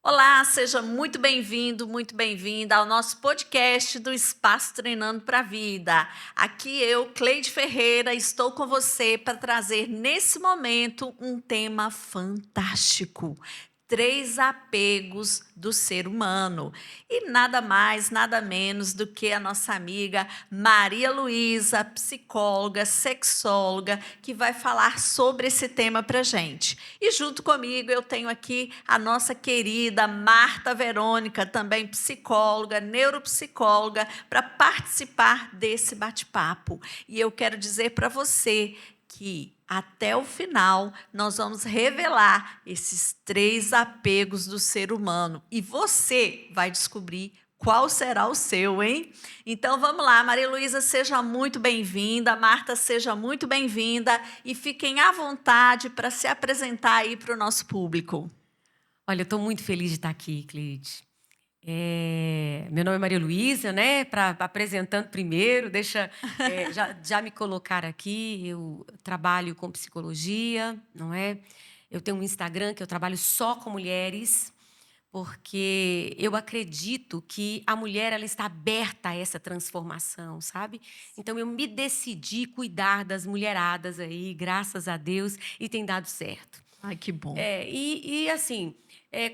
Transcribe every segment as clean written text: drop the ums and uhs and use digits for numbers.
Olá, seja muito bem-vindo, muito bem-vinda ao nosso podcast do Espaço Treinando para a Vida. Aqui eu, Cleide Ferreira, estou com você para trazer nesse momento um tema fantástico. 3 apegos do ser humano. E nada mais, nada menos do que a nossa amiga Maria Luísa, psicóloga, sexóloga, que vai falar sobre esse tema para gente. E junto comigo eu tenho aqui a nossa querida Marta Verônica, também psicóloga, neuropsicóloga, para participar desse bate-papo. E eu quero dizer para você que até o final nós vamos revelar esses 3 apegos do ser humano e você vai descobrir qual será o seu, hein? Então vamos lá, Maria Luísa, seja muito bem-vinda, Marta, seja muito bem-vinda e fiquem à vontade para se apresentar aí para o nosso público. Olha, eu estou muito feliz de estar aqui, Cleide. Meu nome é Maria Luísa, né? Para apresentando primeiro, deixa já me colocar aqui. Eu trabalho com psicologia, não é? Eu tenho um Instagram que eu trabalho só com mulheres, porque eu acredito que a mulher ela está aberta a essa transformação, sabe? Então eu me decidi cuidar das mulheradas aí, graças a Deus, e tem dado certo. Ai, que bom. Assim,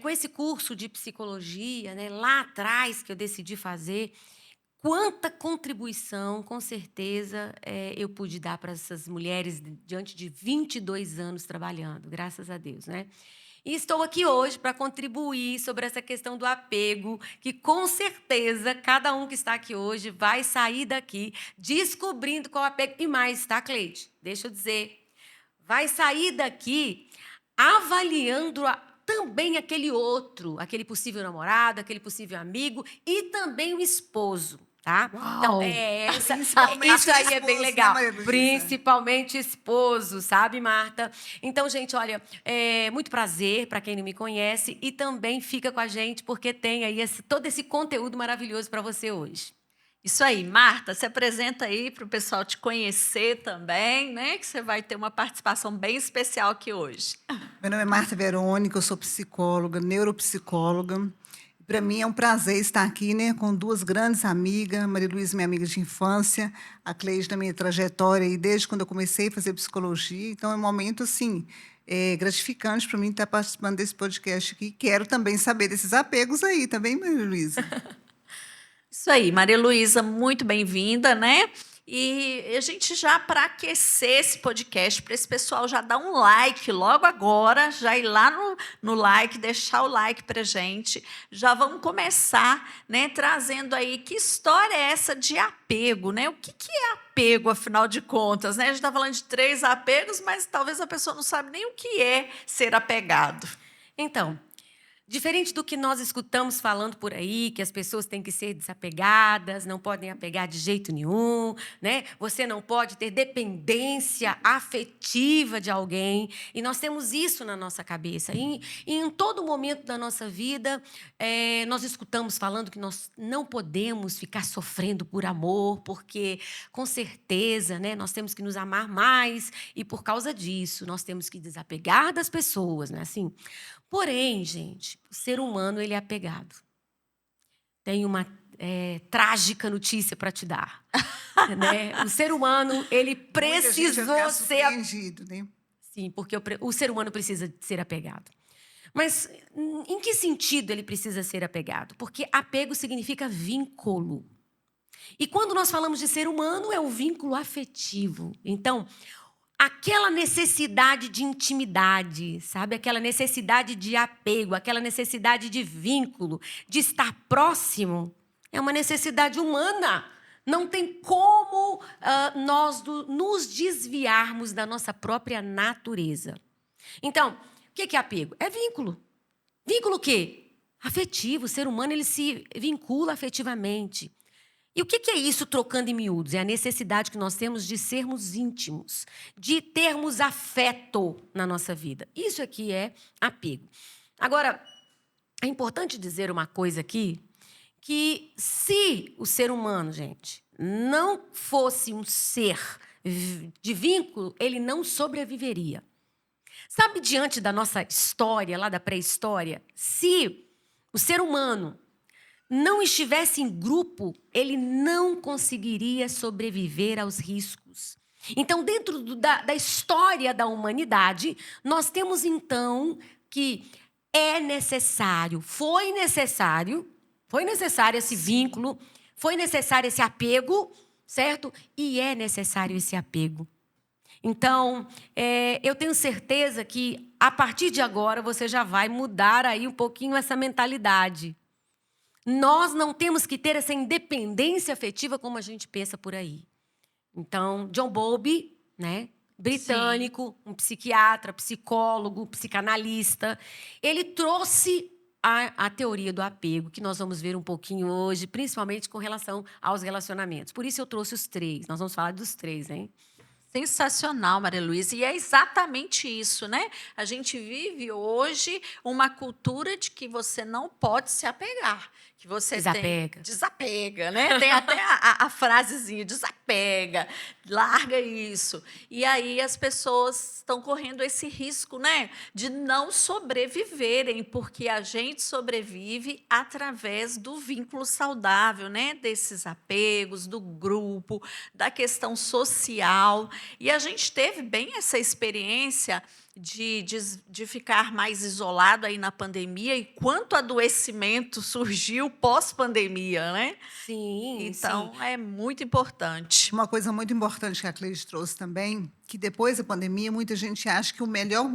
com esse curso de psicologia, né, lá atrás que eu decidi fazer, quanta contribuição, com certeza, eu pude dar para essas mulheres diante de 22 anos trabalhando, graças a Deus, né? E estou aqui hoje para contribuir sobre essa questão do apego, que com certeza cada um que está aqui hoje vai sair daqui descobrindo qual apego. E mais, tá, Cleide? Deixa eu dizer. Vai sair daqui avaliando também aquele outro, aquele possível namorado, aquele possível amigo e também o esposo, tá? Uau! Então, Principalmente isso aí é esposo, bem né, legal. Maria Luísa? Principalmente esposo, sabe, Marta? Então, gente, olha, muito prazer para quem não me conhece e também fica com a gente porque tem aí todo esse conteúdo maravilhoso para você hoje. Isso aí, Marta, se apresenta aí para o pessoal te conhecer também, né? Que você vai ter uma participação bem especial aqui hoje. Meu nome é Marta Verônica, eu sou psicóloga, neuropsicóloga. Para mim é um prazer estar aqui, né, com 2 grandes amigas, Maria Luísa, minha amiga de infância, a Cleide da minha trajetória, e desde quando eu comecei a fazer psicologia. Então é um momento assim gratificante para mim estar participando desse podcast aqui. Quero também saber desses apegos aí, também, Maria Luísa. Isso aí, Maria Luísa, muito bem-vinda, né? E a gente já, para aquecer esse podcast, para esse pessoal já dar um like logo agora, já ir lá no like, deixar o like para gente. Já vamos começar, né, trazendo aí que história é essa de apego, né? O que é apego, afinal de contas, né? A gente está falando de 3 apegos, mas talvez a pessoa não sabe nem o que é ser apegado. Então, diferente do que nós escutamos falando por aí, que as pessoas têm que ser desapegadas, não podem apegar de jeito nenhum, né? Você não pode ter dependência afetiva de alguém. E nós temos isso na nossa cabeça. E em todo momento da nossa vida, nós escutamos falando que nós não podemos ficar sofrendo por amor, porque, com certeza, né, nós temos que nos amar mais. E, por causa disso, nós temos que desapegar das pessoas, não é assim? Porém, gente, o ser humano ele é apegado. Tem uma trágica notícia para te dar, né? O ser humano ele Muita gente vai precisou ficar ser surpreendido, né? sim, porque o ser humano precisa ser apegado. Mas em que sentido ele precisa ser apegado? Porque apego significa vínculo. E quando nós falamos de ser humano, é o vínculo afetivo. Então, aquela necessidade de intimidade, sabe? Aquela necessidade de apego, aquela necessidade de vínculo, de estar próximo, é uma necessidade humana. Não tem como nós nos desviarmos da nossa própria natureza. Então, o que é apego? É vínculo. Vínculo o quê? Afetivo. O ser humano ele se vincula afetivamente. E o que é isso, trocando em miúdos? É a necessidade que nós temos de sermos íntimos, de termos afeto na nossa vida. Isso aqui é apego. Agora, é importante dizer uma coisa aqui, que se o ser humano, gente, não fosse um ser de vínculo, ele não sobreviveria. Sabe, diante da nossa história, lá da pré-história, se o ser humano não estivesse em grupo, ele não conseguiria sobreviver aos riscos. Então, dentro da história da humanidade, nós temos, então, que foi necessário esse vínculo, foi necessário esse apego, certo? E é necessário esse apego. Então, eu tenho certeza que, a partir de agora, você já vai mudar aí um pouquinho essa mentalidade. Nós não temos que ter essa independência afetiva como a gente pensa por aí. Então, John Bowlby, né, britânico, um psiquiatra, psicólogo, psicanalista, ele trouxe a teoria do apego, que nós vamos ver um pouquinho hoje, principalmente com relação aos relacionamentos. Por isso eu trouxe os 3. Nós vamos falar dos 3, hein? Sensacional, Maria Luísa. E é exatamente isso, né? A gente vive hoje uma cultura de que você não pode se apegar. Que você desapega, né? Tem até a frasezinha, desapega, larga isso. E aí as pessoas estão correndo esse risco, né? De não sobreviverem, porque a gente sobrevive através do vínculo saudável, né? Desses apegos, do grupo, da questão social. E a gente teve bem essa experiência de ficar mais isolado aí na pandemia e quanto adoecimento surgiu pós-pandemia, né? Sim, então, sim. é muito importante. Uma coisa muito importante que a Cleide trouxe também, que depois da pandemia, muita gente acha que o melhor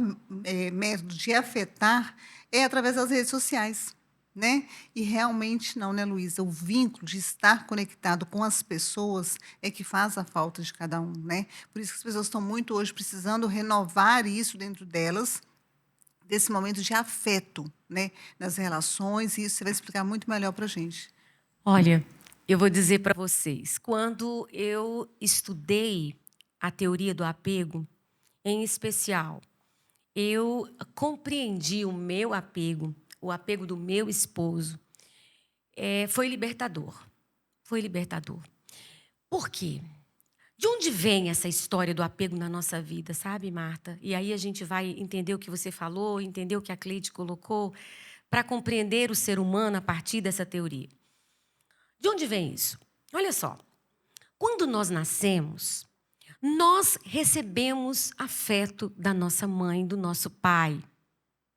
método de afetar é através das redes sociais, né? E realmente não, né, Luísa? O vínculo de estar conectado com as pessoas é que faz a falta de cada um, né? Por isso que as pessoas estão muito hoje precisando renovar isso dentro delas, desse momento de afeto, né, nas relações, e isso você vai explicar muito melhor para a gente. Olha, eu vou dizer para vocês, quando eu estudei a teoria do apego, em especial, eu compreendi o meu apego, o apego do meu esposo, foi libertador. Foi libertador. Por quê? De onde vem essa história do apego na nossa vida, sabe, Marta? E aí a gente vai entender o que você falou, entender o que a Cleide colocou, para compreender o ser humano a partir dessa teoria. De onde vem isso? Olha só, quando nós nascemos, nós recebemos afeto da nossa mãe, do nosso pai,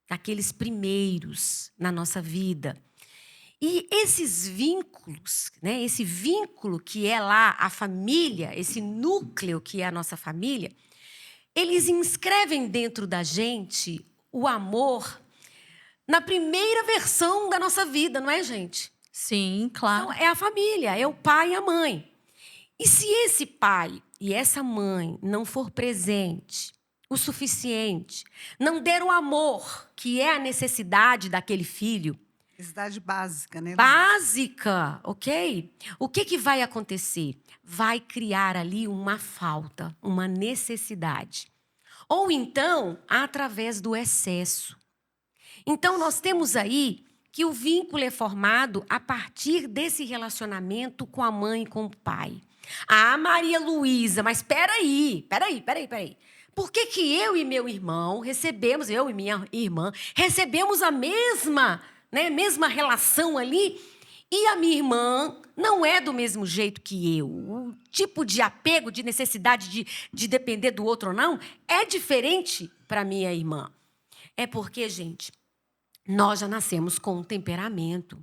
daqueles primeiros na nossa vida. E esses vínculos, né, esse vínculo que é lá a família, esse núcleo que é a nossa família, eles inscrevem dentro da gente o amor na primeira versão da nossa vida, não é, gente? Sim, claro. Então, é a família, é o pai e a mãe. E se esse pai e essa mãe não for presente o suficiente, não der o amor, que é a necessidade daquele filho, Necessidade básica, né? básica, ok? O que vai acontecer? Vai criar ali uma falta, uma necessidade. Ou então, através do excesso. Então, nós temos aí que o vínculo é formado a partir desse relacionamento com a mãe e com o pai. Ah, Maria Luísa, mas peraí. Por que eu e meu irmão recebemos, eu e minha irmã, recebemos a mesma relação ali, e a minha irmã não é do mesmo jeito que eu? O tipo de apego, de necessidade de depender do outro ou não, é diferente para minha irmã. É porque, gente, nós já nascemos com um temperamento.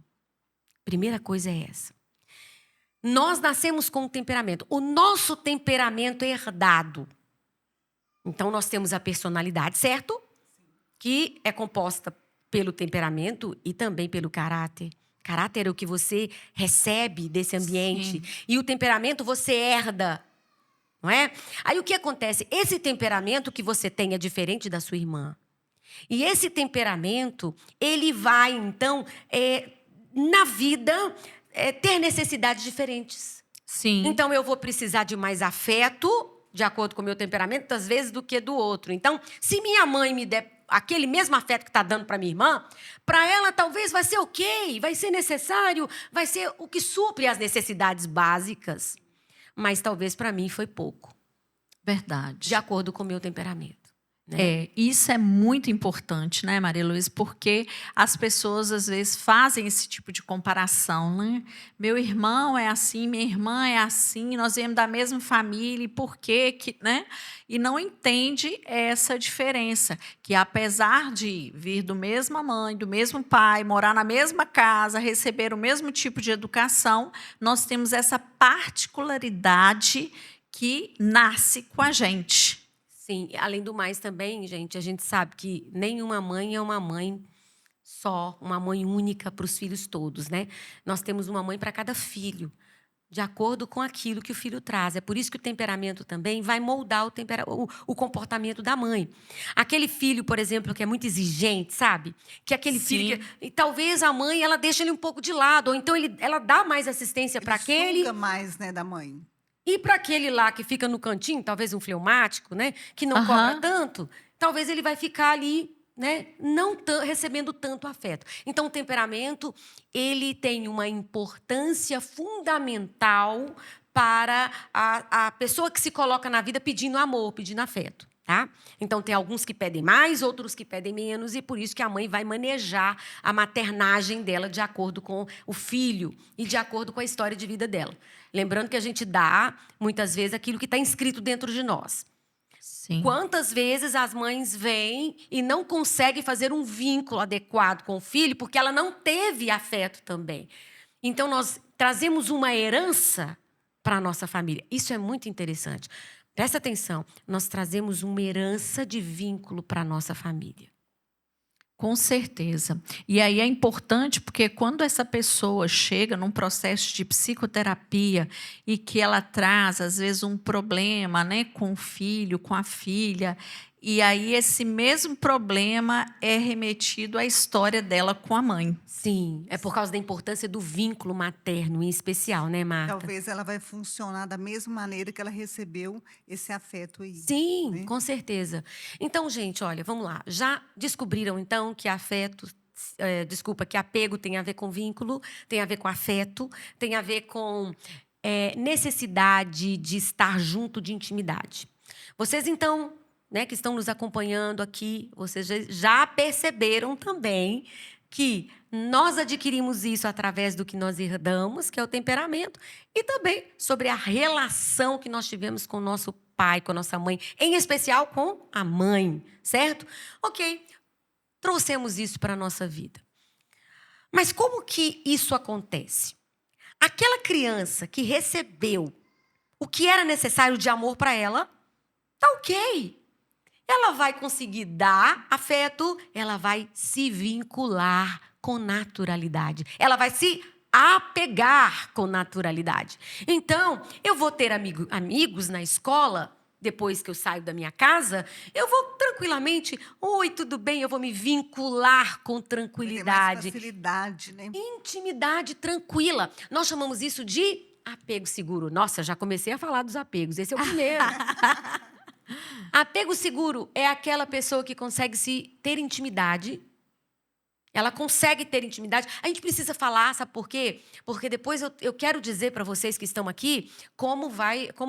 Primeira coisa é essa. Nós nascemos com um temperamento. O nosso temperamento é herdado. Então, nós temos a personalidade, certo? Que é composta pelo temperamento e também pelo caráter. Caráter é o que você recebe desse ambiente. Sim. E o temperamento você herda, não é? Aí o que acontece? Esse temperamento que você tem é diferente da sua irmã. E esse temperamento, ele vai, então, na vida, ter necessidades diferentes. Sim. Então, eu vou precisar de mais afeto, de acordo com o meu temperamento, às vezes, do que do outro. Então, se minha mãe me der aquele mesmo afeto que está dando para minha irmã, para ela talvez vai ser ok, vai ser necessário, vai ser o que supre as necessidades básicas. Mas talvez para mim foi pouco. Verdade. De acordo com o meu temperamento. Isso é muito importante, né, Maria Luísa? Porque as pessoas, às vezes, fazem esse tipo de comparação, né? Meu irmão é assim, minha irmã é assim, nós viemos da mesma família, e por quê? Né? E não entende essa diferença, que apesar de vir do mesma mãe, do mesmo pai, morar na mesma casa, receber o mesmo tipo de educação, nós temos essa particularidade que nasce com a gente. Sim, além do mais também, gente, a gente sabe que nenhuma mãe é uma mãe só, uma mãe única para os filhos todos, né? Nós temos uma mãe para cada filho, de acordo com aquilo que o filho traz. É por isso que o temperamento também vai moldar o comportamento da mãe. Aquele filho, por exemplo, que é muito exigente, sabe? Que aquele filho que, e talvez a mãe ela deixa ele um pouco de lado, ou então ela dá mais assistência para aquele. Suga mais, né, da mãe. E para aquele lá que fica no cantinho, talvez um fleumático, né, que não cobra tanto, talvez ele vai ficar ali, né, não recebendo tanto afeto. Então, o temperamento, ele tem uma importância fundamental para a pessoa que se coloca na vida pedindo amor, pedindo afeto. Tá? Então, tem alguns que pedem mais, outros que pedem menos, e por isso que a mãe vai manejar a maternagem dela de acordo com o filho e de acordo com a história de vida dela. Lembrando que a gente dá, muitas vezes, aquilo que está inscrito dentro de nós. Sim. Quantas vezes as mães vêm e não conseguem fazer um vínculo adequado com o filho porque ela não teve afeto também. Então, nós trazemos uma herança para a nossa família. Isso é muito interessante. Presta atenção, nós trazemos uma herança de vínculo para a nossa família. Com certeza. E aí é importante porque quando essa pessoa chega num processo de psicoterapia e que ela traz, às vezes, um problema, né, com o filho, com a filha, e aí esse mesmo problema é remetido à história dela com a mãe. Sim, é por causa da importância do vínculo materno, em especial, né, Marta? Talvez ela vai funcionar da mesma maneira que ela recebeu esse afeto aí. Sim, né? com certeza. Então, gente, olha, vamos lá. Já descobriram, então, que que apego tem a ver com vínculo, tem a ver com afeto, tem a ver com necessidade de estar junto, de intimidade. Vocês, então, né, que estão nos acompanhando aqui, vocês já perceberam também que nós adquirimos isso através do que nós herdamos, que é o temperamento, e também sobre a relação que nós tivemos com o nosso pai, com a nossa mãe, em especial com a mãe, certo? Ok, trouxemos isso para a nossa vida. Mas como que isso acontece? Aquela criança que recebeu o que era necessário de amor para ela, tá ok. Ela vai conseguir dar afeto, ela vai se vincular com naturalidade. Ela vai se apegar com naturalidade. Então, eu vou ter amigos na escola, depois que eu saio da minha casa, eu vou tranquilamente, oi, tudo bem? Eu vou me vincular com tranquilidade. Tem mais facilidade, né? Intimidade tranquila. Nós chamamos isso de apego seguro. Nossa, já comecei a falar dos apegos. Esse é o primeiro. Apego seguro é aquela pessoa que consegue ter intimidade. Ela consegue ter intimidade. A gente precisa falar, sabe por quê? Porque depois eu quero dizer para vocês que estão aqui como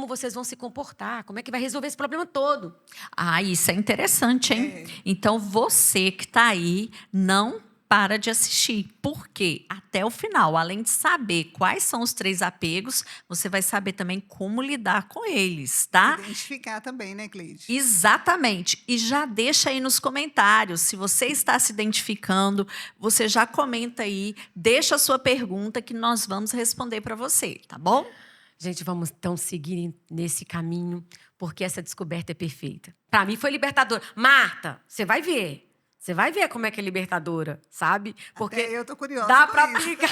vocês vão se comportar, como é que vai resolver esse problema todo. Ah, isso é interessante, hein? Então, você que está aí, não para de assistir. Por quê? Até o final, além de saber quais são os 3 apegos, você vai saber também como lidar com eles, tá? Identificar também, né, Cleide? Exatamente. E já deixa aí nos comentários. Se você está se identificando, você já comenta aí, deixa a sua pergunta que nós vamos responder para você, tá bom? Gente, vamos então seguir nesse caminho, porque essa descoberta é perfeita. Para mim foi libertadora. Marta, você vai ver. Você vai ver como é que é libertadora, sabe? Porque até eu tô curiosa. Dá para aplicar.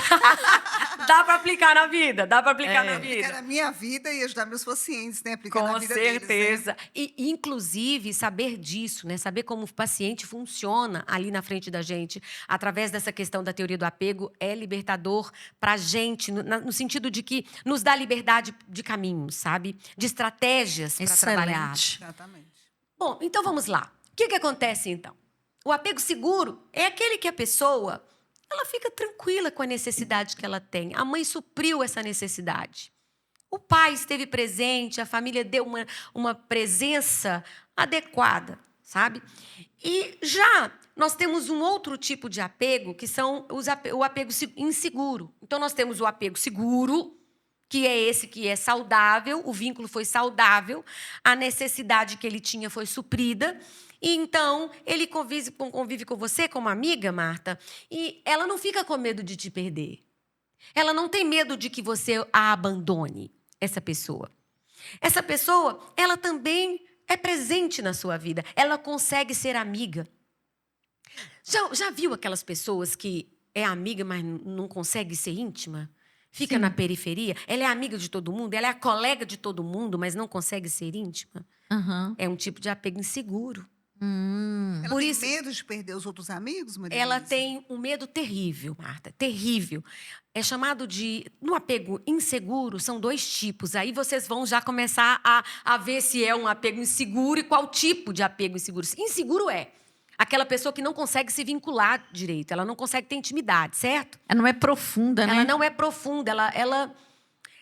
Dá para aplicar na vida, dá para aplicar na vida. Aplicar na minha vida e ajudar meus pacientes, né? Aplicar Com na vida certeza. deles, né? E, inclusive, saber disso, né? Saber como o paciente funciona ali na frente da gente, através dessa questão da teoria do apego, é libertador para a gente, no sentido de que nos dá liberdade de caminhos, sabe? De estratégias para trabalhar. Exatamente. Bom, então vamos lá. O que acontece, então? O apego seguro é aquele que a pessoa ela fica tranquila com a necessidade que ela tem. A mãe supriu essa necessidade. O pai esteve presente, a família deu uma presença adequada, sabe? E já nós temos um outro tipo de apego, que são o apego inseguro. Então, nós temos o apego seguro, que é esse que é saudável, o vínculo foi saudável, a necessidade que ele tinha foi suprida, e então ele convive com você como amiga, Marta, e ela não fica com medo de te perder. Ela não tem medo de que você a abandone, essa pessoa. Essa pessoa, ela também é presente na sua vida, ela consegue ser amiga. Já viu aquelas pessoas que é amiga, mas não consegue ser íntima? Fica Sim. na periferia? Ela é amiga de todo mundo, ela é a colega de todo mundo, mas não consegue ser íntima? Aham. É um tipo de apego inseguro. Ela Por tem isso- medo de perder os outros amigos, Maria Ela Luísa? tem um medo terrível, Marta, terrível. É chamado de... No apego inseguro, são 2 tipos. Aí vocês vão já começar a ver se é um apego inseguro e qual tipo de apego inseguro. Inseguro é aquela pessoa que não consegue se vincular direito, ela não consegue ter intimidade, certo? Ela não é profunda, né? Ela não é profunda, ela...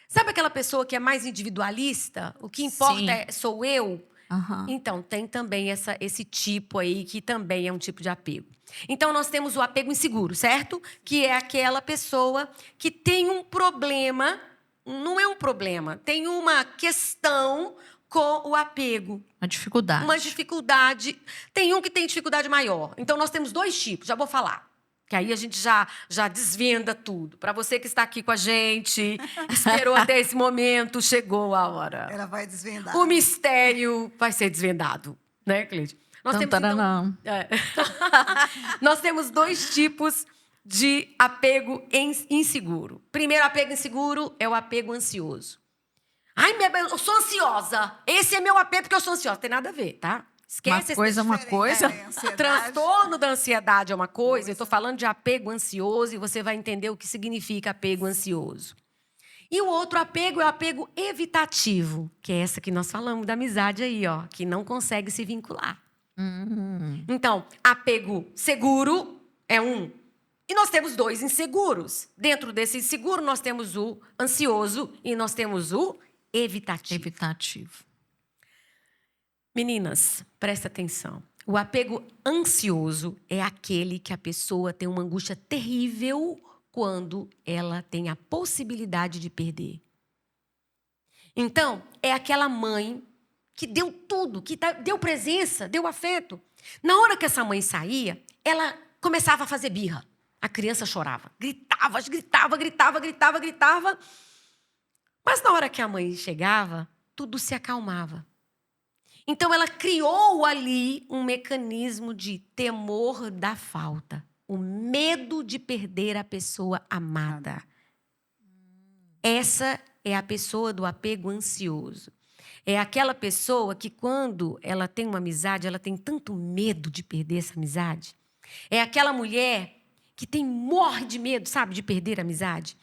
Sabe aquela pessoa que é mais individualista? O que importa Sim. sou eu? Aham. Então, tem também esse tipo aí, que também é um tipo de apego. Então, nós temos o apego inseguro, certo? Que é aquela pessoa que tem um problema, não é um problema, tem uma questão com o apego. Uma dificuldade. Uma dificuldade. Tem um que tem dificuldade maior. Então, nós temos 2 tipos, já vou falar. Que aí a gente já desvenda tudo. Para você que está aqui com a gente, esperou até esse momento, chegou a hora. Ela vai desvendar. O mistério vai ser desvendado, né, Cleide? Nós temos, Tantaranã. nós temos 2 tipos de apego inseguro. Primeiro apego inseguro é o apego ansioso. Ai, eu sou ansiosa. Esse é meu apego porque eu sou ansiosa. Tem nada a ver, tá? Esquece Uma coisa. É, ansiedade. Transtorno da ansiedade é uma coisa. Eu estou falando de apego ansioso e você vai entender o que significa apego ansioso. E o outro apego é o apego evitativo, que é essa que nós falamos da amizade aí, ó, que não consegue se vincular. Então, apego seguro é um. E nós temos 2 inseguros. Dentro desse inseguro, nós temos o ansioso e nós temos o evitativo. Evitativo. Meninas, presta atenção. O apego ansioso é aquele que a pessoa tem uma angústia terrível quando ela tem a possibilidade de perder. Então, é aquela mãe que deu tudo, que deu presença, deu afeto. Na hora que essa mãe saía, ela começava a fazer birra. A criança chorava, gritava. Mas na hora que a mãe chegava, tudo se acalmava. Então, ela criou ali um mecanismo de temor da falta. O medo de perder a pessoa amada. Essa é a pessoa do apego ansioso. É aquela pessoa que, quando ela tem uma amizade, ela tem tanto medo de perder essa amizade. É aquela mulher que morre de medo, sabe, de perder a amizade.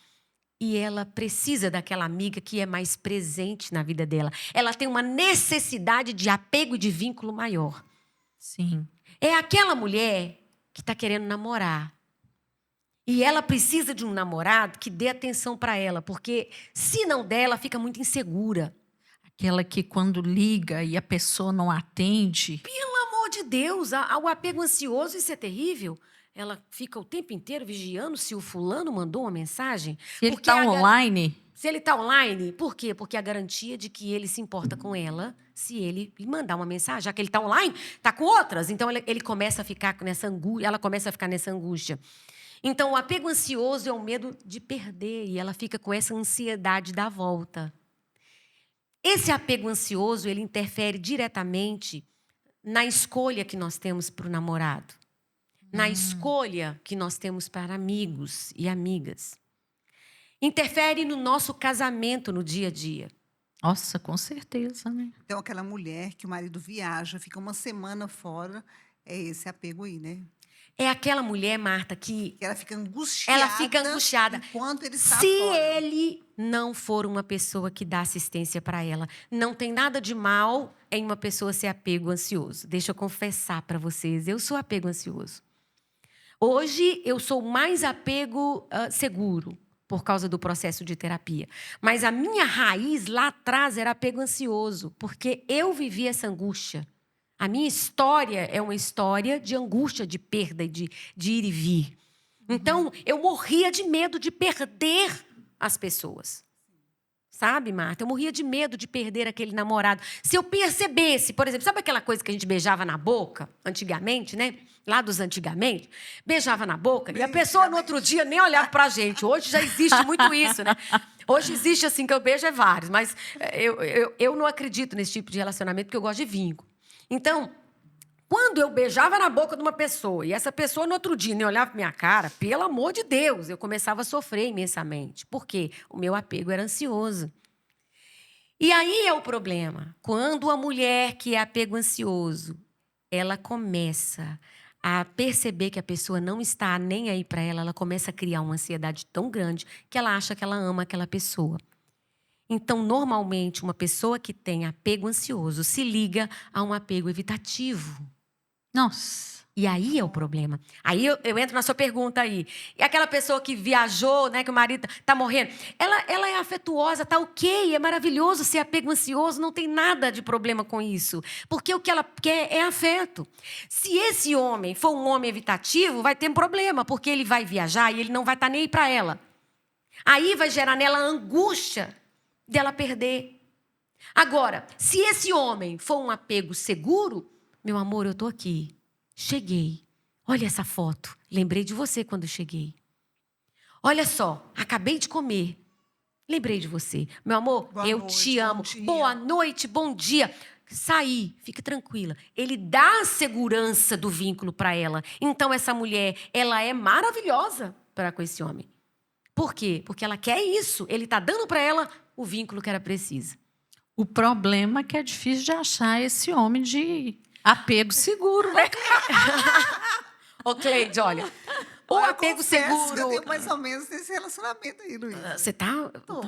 E ela precisa daquela amiga que é mais presente na vida dela. Ela tem uma necessidade de apego e de vínculo maior. Sim. É aquela mulher que está querendo namorar. E ela precisa de um namorado que dê atenção para ela, porque se não der, ela fica muito insegura. Aquela que quando liga e a pessoa não atende. Pelo amor de Deus, o apego ansioso, isso é terrível. Ela fica o tempo inteiro vigiando se o fulano mandou uma mensagem. Se ele Porque está online. Se ele está online, por quê? Porque a garantia de que ele se importa com ela, se ele lhe mandar uma mensagem, já que ele está online, está com outras. Então, ele começa a ficar nessa angústia, ela começa a ficar nessa angústia. Então, o apego ansioso é o medo de perder, e ela fica com essa ansiedade da volta. Esse apego ansioso, ele interfere diretamente na escolha que nós temos para o namorado, na escolha que nós temos para amigos e amigas. Interfere no nosso casamento no dia a dia. Nossa, com certeza, né? Então, aquela mulher que o marido viaja, fica uma semana fora, é esse apego aí, né? É aquela mulher, Marta, que Ela fica angustiada. Enquanto ele está se fora. ele não for uma pessoa que dá assistência para ela, não tem nada de mal em uma pessoa ser apego ansioso. Deixa eu confessar para vocês, eu sou apego ansioso. Hoje eu sou mais apego seguro, por causa do processo de terapia. Mas a minha raiz lá atrás era apego ansioso, porque eu vivi essa angústia. A minha história é uma história de angústia, de perda, de ir e vir. Então, eu morria de medo de perder as pessoas. Sabe, Marta? Eu morria de medo de perder aquele namorado. Se eu percebesse, por exemplo, sabe aquela coisa que a gente beijava na boca, antigamente, né? Lá dos antigamente, beijava na boca e a pessoa no outro dia nem olhava pra gente. Hoje já existe muito isso, né? Hoje existe assim que eu beijo é vários, mas eu não acredito nesse tipo de relacionamento porque eu gosto de vínculo. Então, quando eu beijava na boca de uma pessoa e essa pessoa no outro dia nem olhava pra minha cara, pelo amor de Deus, eu começava a sofrer imensamente. Por quê? O meu apego era ansioso. E aí é o problema. Quando a mulher que é apego ansioso, ela começa a perceber que a pessoa não está nem aí para ela, ela começa a criar uma ansiedade tão grande que ela acha que ela ama aquela pessoa. Então, normalmente, uma pessoa que tem apego ansioso se liga a um apego evitativo. Nossa. E aí é o problema. Aí eu entro na sua pergunta aí. E aquela pessoa que viajou, né, que o marido tá morrendo, ela é afetuosa, tá ok, é maravilhoso ser apego ansioso, não tem nada de problema com isso. Porque o que ela quer é afeto. Se esse homem for um homem evitativo, vai ter um problema, porque ele vai viajar e ele não vai estar nem aí para ela. Aí vai gerar nela a angústia dela perder. Agora, se esse homem for um apego seguro, meu amor, eu tô aqui. Cheguei. Olha essa foto. Lembrei de você quando cheguei. Olha só, acabei de comer. Lembrei de você. Meu amor, eu te amo. Boa noite, bom dia. Saí, fique tranquila. Ele dá a segurança do vínculo para ela. Então, essa mulher, ela é maravilhosa para com esse homem. Por quê? Porque ela quer isso. Ele está dando para ela o vínculo que ela precisa. O problema é que é difícil de achar esse homem de apego seguro, né? Ô, Cleide, olha. O apego seguro. Eu tenho mais ou menos esse relacionamento aí, Luiz. Você tá? Tô.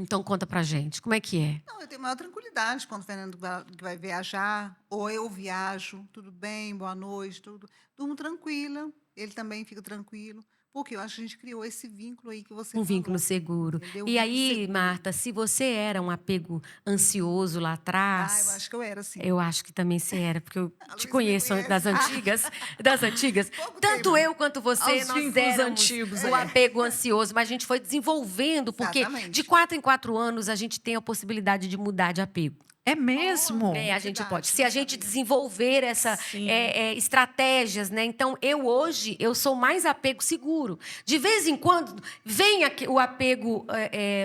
Então conta pra gente. Como é que é? Não, eu tenho maior tranquilidade quando o Fernando vai viajar, ou eu viajo, tudo bem, boa noite, tudo. Durmo tranquila, ele também fica tranquilo. Porque eu acho que a gente criou esse vínculo aí que você falou. Vínculo seguro. Entendeu? E aí, Marta, se você era um apego ansioso lá atrás... eu acho que eu era, sim. Eu acho que também você era, porque eu te Luísa conheço me das antigas. Das antigas. Pouco Tanto tempo. eu quanto você, Aos nós vínculos éramos antigos, o apego ansioso, mas a gente foi desenvolvendo, porque Exatamente. de 4 em 4 anos a gente tem a possibilidade de mudar de apego. É mesmo? A gente verdade, pode. Se a gente sabia. desenvolver essa Sim. estratégias, né? Então, hoje, eu sou mais apego seguro. De vez em quando, vem o apego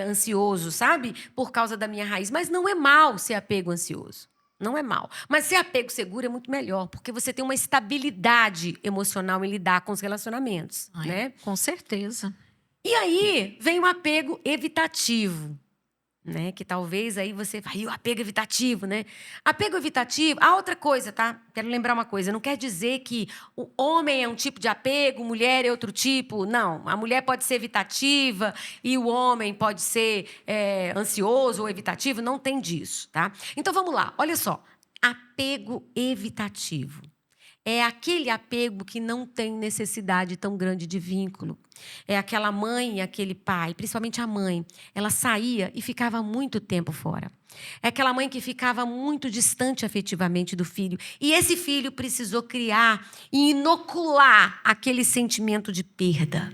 ansioso, sabe? Por causa da minha raiz. Mas não é mal ser apego ansioso. Não é mal. Mas ser apego seguro é muito melhor, porque você tem uma estabilidade emocional em lidar com os relacionamentos, Ai, né? com certeza. E aí, vem o apego evitativo. Né? Que talvez aí você vai, o apego evitativo, né? Apego evitativo, outra coisa, tá? Quero lembrar uma coisa, não quer dizer que o homem é um tipo de apego, mulher é outro tipo, não. A mulher pode ser evitativa e o homem pode ser ansioso ou evitativo, não tem disso, tá? Então vamos lá, olha só, apego evitativo. É aquele apego que não tem necessidade tão grande de vínculo. É aquela mãe e aquele pai, principalmente a mãe. Ela saía e ficava muito tempo fora. É aquela mãe que ficava muito distante afetivamente do filho. E esse filho precisou criar e inocular aquele sentimento de perda.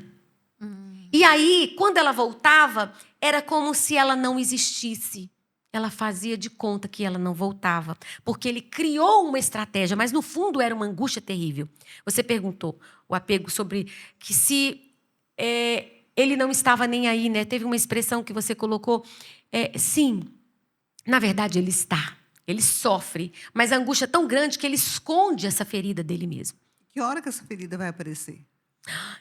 E aí, quando ela voltava, era como se ela não existisse. Ela fazia de conta que ela não voltava, porque ele criou uma estratégia, mas no fundo era uma angústia terrível. Você perguntou o apego sobre que se ele não estava nem aí, né? Teve uma expressão que você colocou. Sim, na verdade ele está, ele sofre, mas a angústia é tão grande que ele esconde essa ferida dele mesmo. Que hora que essa ferida vai aparecer?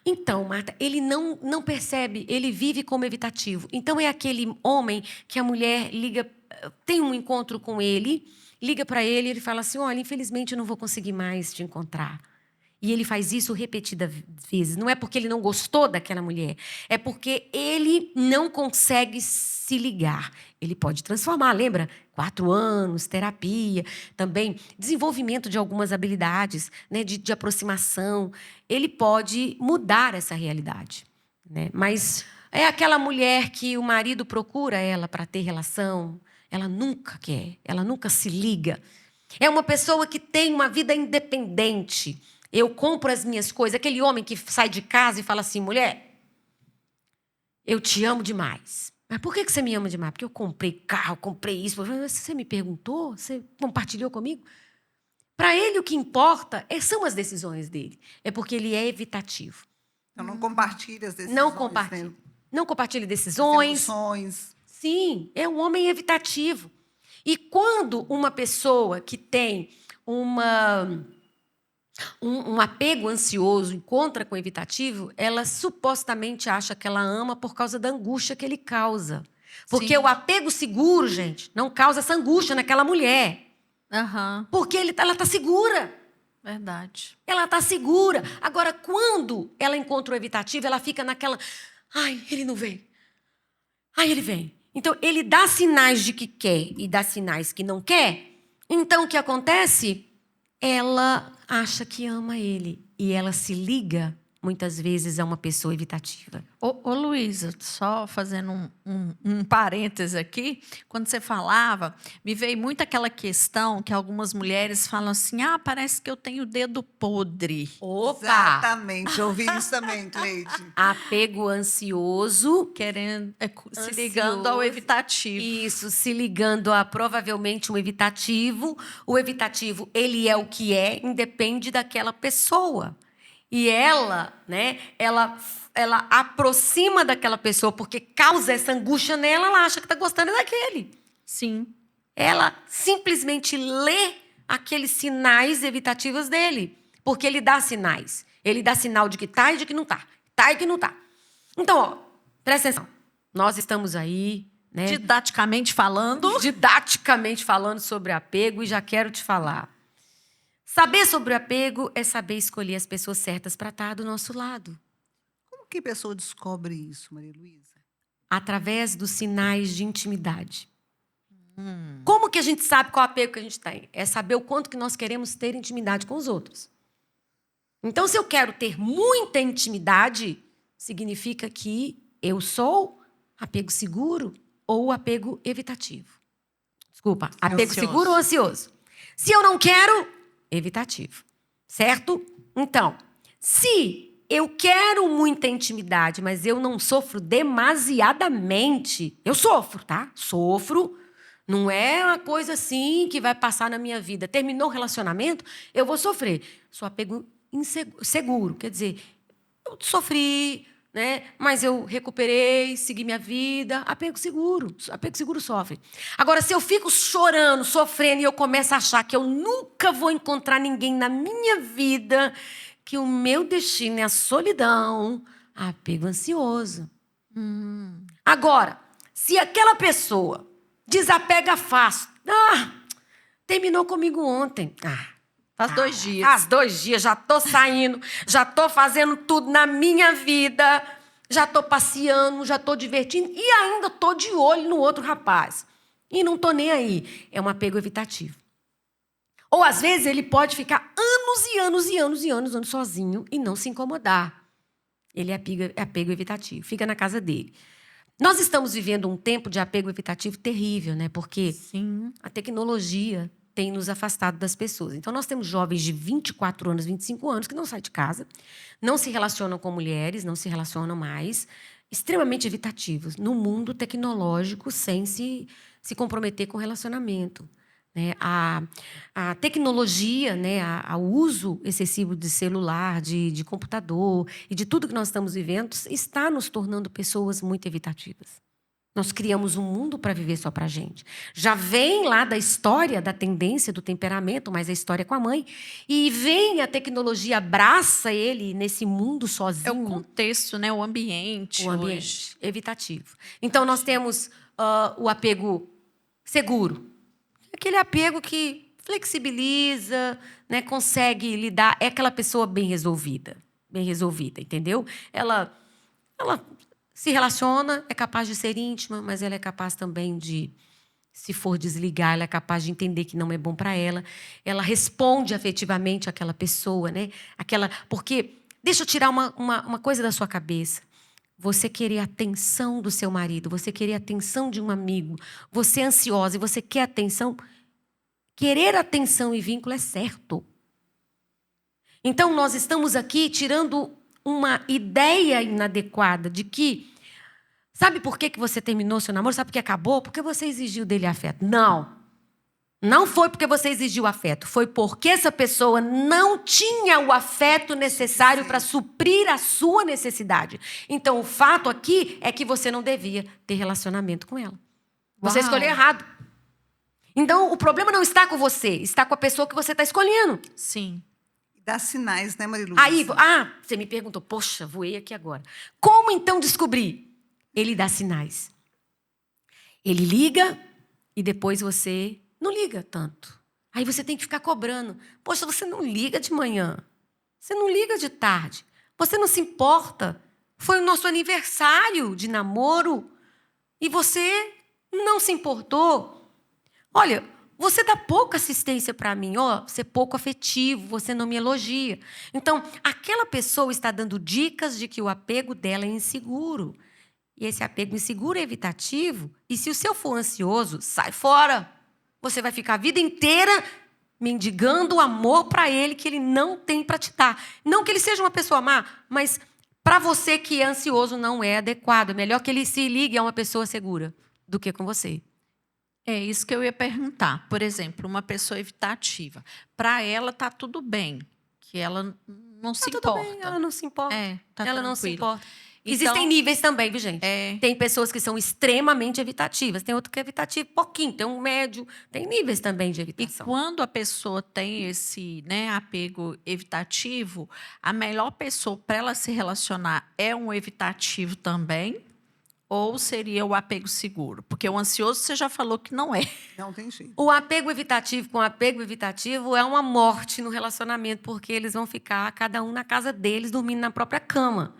Então, Marta, ele não percebe, ele vive como evitativo. Então, é aquele homem que a mulher liga, tem um encontro com ele, liga para ele e ele fala assim, olha, infelizmente eu não vou conseguir mais te encontrar. E ele faz isso repetidas vezes. Não é porque ele não gostou daquela mulher, é porque ele não consegue se ligar. Ele pode transformar, lembra? 4 anos, terapia, também desenvolvimento de algumas habilidades, né, de aproximação. Ele pode mudar essa realidade, né? Mas é aquela mulher que o marido procura ela para ter relação, ela nunca quer, ela nunca se liga. É uma pessoa que tem uma vida independente. Eu compro as minhas coisas. Aquele homem que sai de casa e fala assim, mulher, eu te amo demais. Mas por que você me ama demais? Porque eu comprei carro, comprei isso. Você me perguntou? Você compartilhou comigo? Para ele, o que importa são as decisões dele. É porque ele é evitativo. Então, não compartilha as decisões. Não compartilha. Né? Não compartilha As decisões. emoções. Sim, é um homem evitativo. E quando uma pessoa que tem um apego ansioso encontra com o evitativo, ela supostamente acha que ela ama por causa da angústia que ele causa. Porque Sim. o apego seguro, gente, não causa essa angústia naquela mulher. Aham, Porque ela está segura. verdade. Ela está segura. Agora, quando ela encontra o evitativo, ela fica naquela... Ai, ele não vem. Ai, ele vem. Então, ele dá sinais de que quer e dá sinais que não quer. Então, o que acontece? Ela acha que ama ele. E ela se liga, muitas vezes, a uma pessoa evitativa. Ô Luísa, só fazendo um parêntese aqui, quando você falava, me veio muito aquela questão que algumas mulheres falam assim, parece que eu tenho o dedo podre. Opa! Exatamente, eu ouvi isso também, Cleide. Apego ansioso. Querendo, se ligando ao Ansioso. evitativo. Isso, se ligando a provavelmente um evitativo. O evitativo, ele é o que é, independe daquela pessoa. E ela, né, ela aproxima daquela pessoa porque causa essa angústia nela, ela acha que está gostando daquele. Sim. Ela simplesmente lê aqueles sinais evitativos dele, porque ele dá sinais. Ele dá sinal de que tá e de que não tá. Tá e que não tá. Então, ó, presta atenção. Nós estamos aí, né? Didaticamente falando. Didaticamente falando sobre apego e já quero te falar. Saber sobre o apego é saber escolher as pessoas certas para estar do nosso lado. Como que a pessoa descobre isso, Maria Luísa? Através dos sinais de intimidade. Como que a gente sabe qual apego que a gente tem? É saber o quanto que nós queremos ter intimidade com os outros. Então, se eu quero ter muita intimidade, significa que eu sou apego seguro ou apego evitativo. Desculpa, apego Ansioso. seguro ou ansioso? Se eu não quero, evitativo. Certo? Então, se eu quero muita intimidade, mas eu não sofro demasiadamente, eu sofro, tá? Sofro. Não é uma coisa assim que vai passar na minha vida. Terminou o relacionamento, eu vou sofrer. Sou apego seguro. Quer dizer, eu sofri, né? Mas eu recuperei, segui minha vida. Apego seguro sofre. Agora, se eu fico chorando, sofrendo, e eu começo a achar que eu nunca vou encontrar ninguém na minha vida, que o meu destino é a solidão, apego ansioso. Agora, se aquela pessoa desapega fácil, terminou comigo ontem. Faz 2 dias. Faz 2 dias, já tô saindo, já tô fazendo tudo na minha vida, já tô passeando, já tô divertindo e ainda tô de olho no outro rapaz. E não tô nem aí. É um apego evitativo. Ou, às vezes, ele pode ficar anos e anos e anos e anos sozinho e não se incomodar. Ele é apego evitativo. Fica na casa dele. Nós estamos vivendo um tempo de apego evitativo terrível, né? Porque Sim. a tecnologia tem nos afastado das pessoas. Então, nós temos jovens de 24 anos, 25 anos que não saem de casa, não se relacionam com mulheres, não se relacionam mais, extremamente evitativos no mundo tecnológico, sem se comprometer com relacionamento. Né? A tecnologia, né? O uso excessivo de celular, de computador e de tudo que nós estamos vivendo está nos tornando pessoas muito evitativas. Nós criamos um mundo para viver só para a gente. Já vem lá da história, da tendência, do temperamento, mas a história com a mãe. E vem a tecnologia, abraça ele nesse mundo sozinho. É o contexto, né? O ambiente. O ambiente hoje. evitativo. Então, nós temos o apego seguro. Aquele apego que flexibiliza, né, consegue lidar. É aquela pessoa bem resolvida, entendeu? Ela se relaciona, é capaz de ser íntima, mas ela é capaz também de, se for desligar, ela é capaz de entender que não é bom para ela. Ela responde afetivamente àquela pessoa, né? Porque, deixa eu tirar uma coisa da sua cabeça. Você querer a atenção do seu marido, você querer a atenção de um amigo, você é ansiosa e você quer atenção. Querer atenção e vínculo é certo. Então, nós estamos aqui tirando uma ideia inadequada de que... Sabe por que você terminou seu namoro? Sabe por que acabou? Porque você exigiu dele afeto. Não. Não foi porque você exigiu afeto. Foi porque essa pessoa não tinha o afeto necessário para suprir a sua necessidade. Então, o fato aqui é que você não devia ter relacionamento com ela. Você escolheu errado. Então, o problema não está com você. Está com a pessoa que você está escolhendo. Sim. Dá sinais, né, Marilu? Aí, você me perguntou, poxa, voei aqui agora. Como então descobrir? Ele dá sinais. Ele liga e depois você não liga tanto. Aí você tem que ficar cobrando. Poxa, você não liga de manhã. Você não liga de tarde. Você não se importa. Foi o nosso aniversário de namoro e você não se importou. Olha, você dá pouca assistência para mim. Você é pouco afetivo, você não me elogia. Então, aquela pessoa está dando dicas de que o apego dela é inseguro. E esse apego inseguro é evitativo. E se o seu for ansioso, sai fora. Você vai ficar a vida inteira mendigando o amor para ele que ele não tem para te dar. Não que ele seja uma pessoa má, mas para você que é ansioso não é adequado. É melhor que ele se ligue a uma pessoa segura do que com você. É isso que eu ia perguntar. Por exemplo, uma pessoa evitativa. Para ela tá tudo bem, que ela não se tudo importa. bem, ela não se importa. Tá ela não se tranquila. importa. Existem níveis também, viu, gente? Tem pessoas que são extremamente evitativas, tem outro que é evitativo pouquinho, tem um médio, tem níveis também de E evitação. quando a pessoa tem esse, né, apego evitativo, a melhor pessoa para ela se relacionar é um evitativo também? Ou seria o apego seguro? Porque o ansioso você já falou que não é. Não tem jeito. O apego evitativo com apego evitativo é uma morte no relacionamento, porque eles vão ficar, cada um na casa deles, dormindo na própria cama.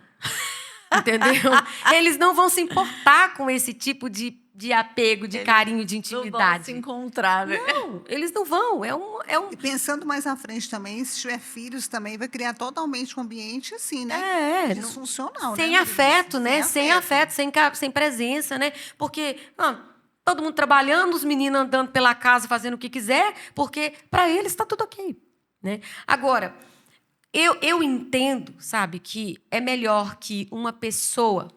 Entendeu? Eles não vão se importar com esse tipo de apego, de carinho, de intimidade. Não vão se encontrar, né? Não, eles não vão. E pensando mais à frente também, se tiver filhos também, vai criar totalmente um ambiente assim, né? Disfuncional, sem né? afeto, né? Sem afeto, sem presença, né? Porque todo mundo trabalhando, os meninos andando pela casa fazendo o que quiser, porque para eles está tudo ok, né? Agora, eu entendo, sabe, que é melhor que uma pessoa...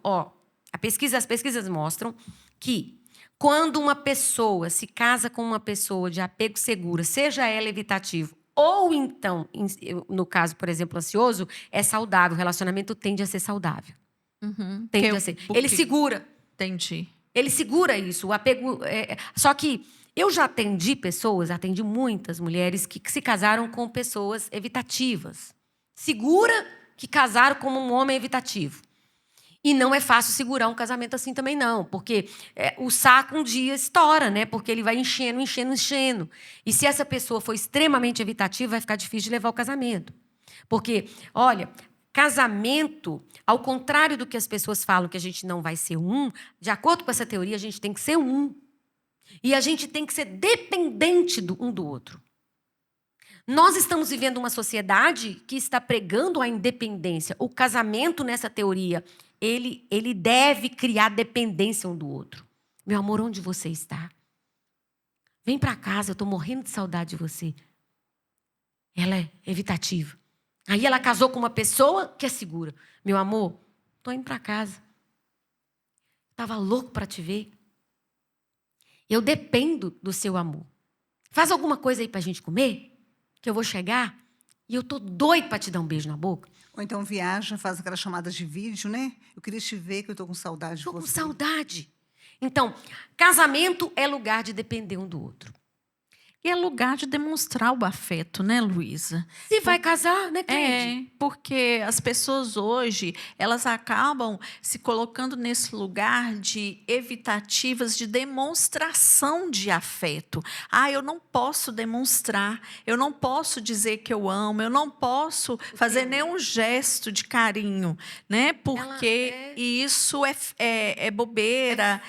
as pesquisas mostram que quando uma pessoa se casa com uma pessoa de apego seguro, seja ela evitativo ou então, no caso, por exemplo, ansioso, é saudável. O relacionamento tende a ser saudável. Tende a ser. Ele segura. Entendi. Ele segura isso. O apego... Só que eu já atendi muitas mulheres que se casaram com pessoas evitativas. Segura que casaram como um homem evitativo. E não é fácil segurar um casamento assim também, não. Porque o saco um dia estoura, né? Porque ele vai enchendo. E se essa pessoa for extremamente evitativa, vai ficar difícil de levar o casamento. Porque, olha, casamento, ao contrário do que as pessoas falam que a gente não vai ser um, de acordo com essa teoria, a gente tem que ser um. E a gente tem que ser dependente um do outro. Nós estamos vivendo uma sociedade que está pregando a independência. O casamento, nessa teoria, ele deve criar dependência um do outro. Meu amor, onde você está? Vem para casa, eu estou morrendo de saudade de você. Ela é evitativa. Aí ela casou com uma pessoa que é segura. Meu amor, estou indo para casa. Estava louco para te ver. Eu dependo do seu amor. Faz alguma coisa aí para a gente comer? Que eu vou chegar e eu tô doido para te dar um beijo na boca. Ou então viaja, faz aquelas chamadas de vídeo, né? Eu queria te ver, que eu tô com saudade de você. Tô com saudade. Então, casamento é lugar de depender um do outro. E é lugar de demonstrar o afeto, né, Luísa? Se vai casar, né, Cleide? Porque as pessoas hoje, elas acabam se colocando nesse lugar de evitativas, de demonstração de afeto. Eu não posso demonstrar, eu não posso dizer que eu amo, eu não posso fazer nenhum gesto de carinho, né? Porque isso é bobeira.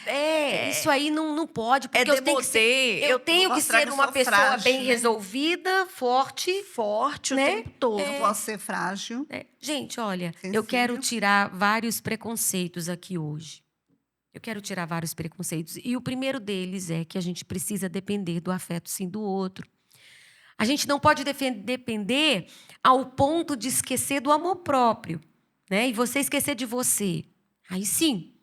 Isso aí não pode, porque eu tenho que ser uma pessoa frágil, bem né? resolvida, forte, o né? tempo todo. Não posso ser frágil. Gente, olha, Sensível. eu quero tirar vários preconceitos aqui hoje. Eu quero tirar vários preconceitos. E o primeiro deles é que a gente precisa depender do afeto, sim, do outro. A gente não pode depender ao ponto de esquecer do amor próprio, né? E você esquecer de você. Aí sim.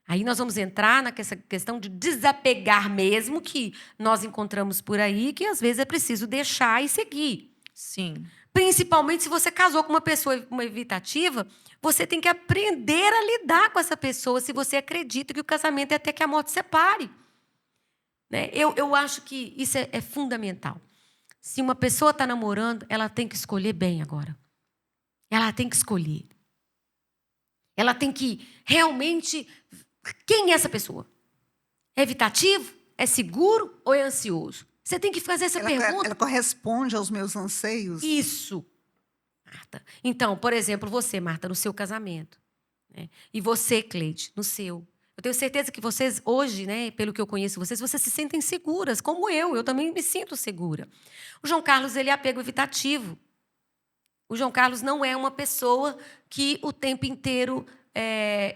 Aí nós vamos entrar nessa questão de desapegar mesmo, que nós encontramos por aí, que às vezes é preciso deixar e seguir. Sim. Principalmente se você casou com uma pessoa uma evitativa, você tem que aprender a lidar com essa pessoa se você acredita que o casamento é até que a morte separe. Né? Eu acho que isso é fundamental. Se uma pessoa está namorando, ela tem que escolher bem agora. Ela tem que escolher. Ela tem que realmente... Quem é essa pessoa? É evitativo? É seguro ou é ansioso? Você tem que fazer essa pergunta. Ela corresponde aos meus anseios? Isso, Marta. Então, por exemplo, você, Marta, no seu casamento. Né? E você, Cleide, no seu. Eu tenho certeza que vocês, hoje, né, pelo que eu conheço vocês se sentem seguras, como eu também me sinto segura. O João Carlos, ele é apego evitativo. O João Carlos não é uma pessoa que o tempo inteiro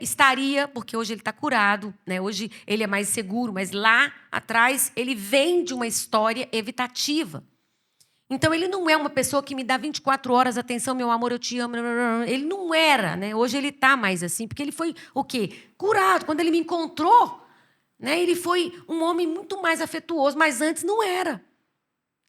estaria, porque hoje ele está curado, né? Hoje ele é mais seguro, mas lá atrás ele vem de uma história evitativa. Então, ele não é uma pessoa que me dá 24 horas, atenção, meu amor, eu te amo. Ele não era, né? Hoje ele está mais assim, porque ele foi o quê? Curado. Quando ele me encontrou, né, ele foi um homem muito mais afetuoso, mas antes não era.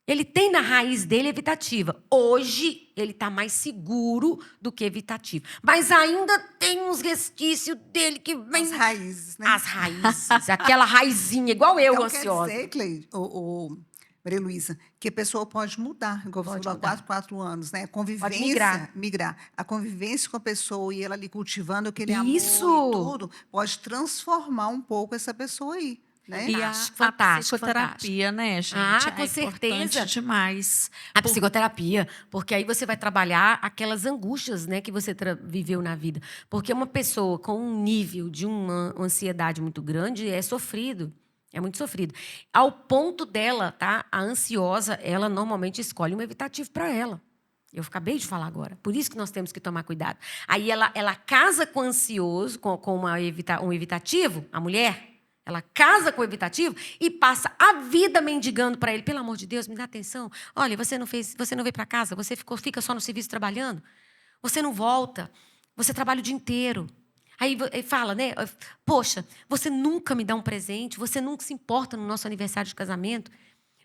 Ele tem na raiz dele evitativa. Hoje, ele está mais seguro do que evitativo. Mas ainda tem uns resquícios dele que vem... As raízes, né? As raízes. Aquela raizinha, igual eu, então, ansiosa. Quer dizer, Cleide, Maria Luísa, que a pessoa pode mudar, igual você falou, há 4 anos, né? A convivência, pode migrar. A convivência com a pessoa e ela ali cultivando aquele Isso. amor e tudo, pode transformar um pouco essa pessoa aí. Né? E a Fantástico, psicoterapia, né, gente? com certeza. Importante demais. A psicoterapia, porque aí você vai trabalhar aquelas angústias, né, que você viveu na vida. Porque uma pessoa com um nível de uma ansiedade muito grande é sofrido. É muito sofrido. Ao ponto dela, tá? A ansiosa, ela normalmente escolhe um evitativo para ela. Eu acabei de falar agora. Por isso que nós temos que tomar cuidado. Aí ela casa com o ansioso, com um evitativo, a mulher. Ela casa com o evitativo e passa a vida mendigando para ele. Pelo amor de Deus, me dá atenção. Olha, você não veio para casa, você fica só no serviço trabalhando. Você não volta, você trabalha o dia inteiro. Aí fala, né? Poxa, você nunca me dá um presente, você nunca se importa no nosso aniversário de casamento.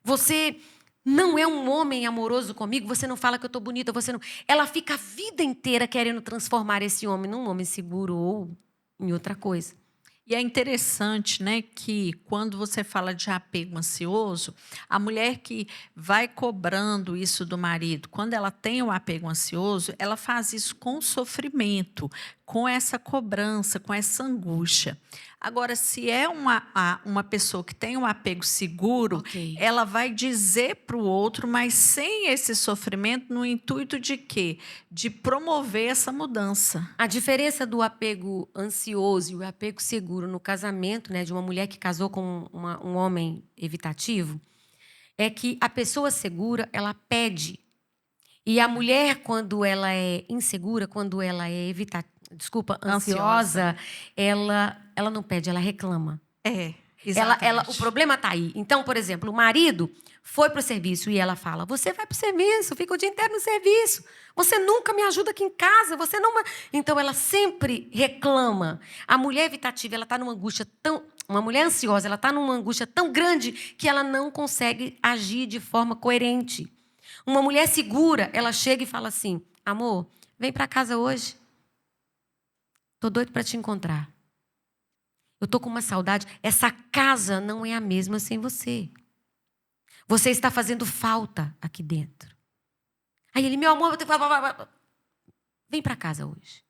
Você não é um homem amoroso comigo, você não fala que eu estou bonita, você não... Ela fica a vida inteira querendo transformar esse homem num homem seguro ou em outra coisa. E é interessante, né, que quando você fala de apego ansioso, a mulher que vai cobrando isso do marido, quando ela tem o apego ansioso, ela faz isso com sofrimento, com essa cobrança, com essa angústia. Agora, se é uma pessoa que tem um apego seguro, ela vai dizer para o outro, mas sem esse sofrimento, no intuito de quê? De promover essa mudança. A diferença do apego ansioso e o apego seguro no casamento, né, de uma mulher que casou com um homem evitativo, é que a pessoa segura, ela pede. E a mulher, quando ela é insegura, quando ela é ansiosa, ela não pede, ela reclama. Exatamente. O problema está aí. Então, por exemplo, o marido foi para o serviço e ela fala, você vai para o serviço, fica o dia inteiro no serviço. Você nunca me ajuda aqui em casa, você não... Então, ela sempre reclama. A mulher evitativa, ela está numa angústia tão... Uma mulher ansiosa, ela está numa angústia tão grande que ela não consegue agir de forma coerente. Uma mulher segura, ela chega e fala assim, amor, vem para casa hoje. Estou doido para te encontrar. Eu estou com uma saudade. Essa casa não é a mesma sem você. Você está fazendo falta aqui dentro. Aí ele, meu amor, vem para casa hoje.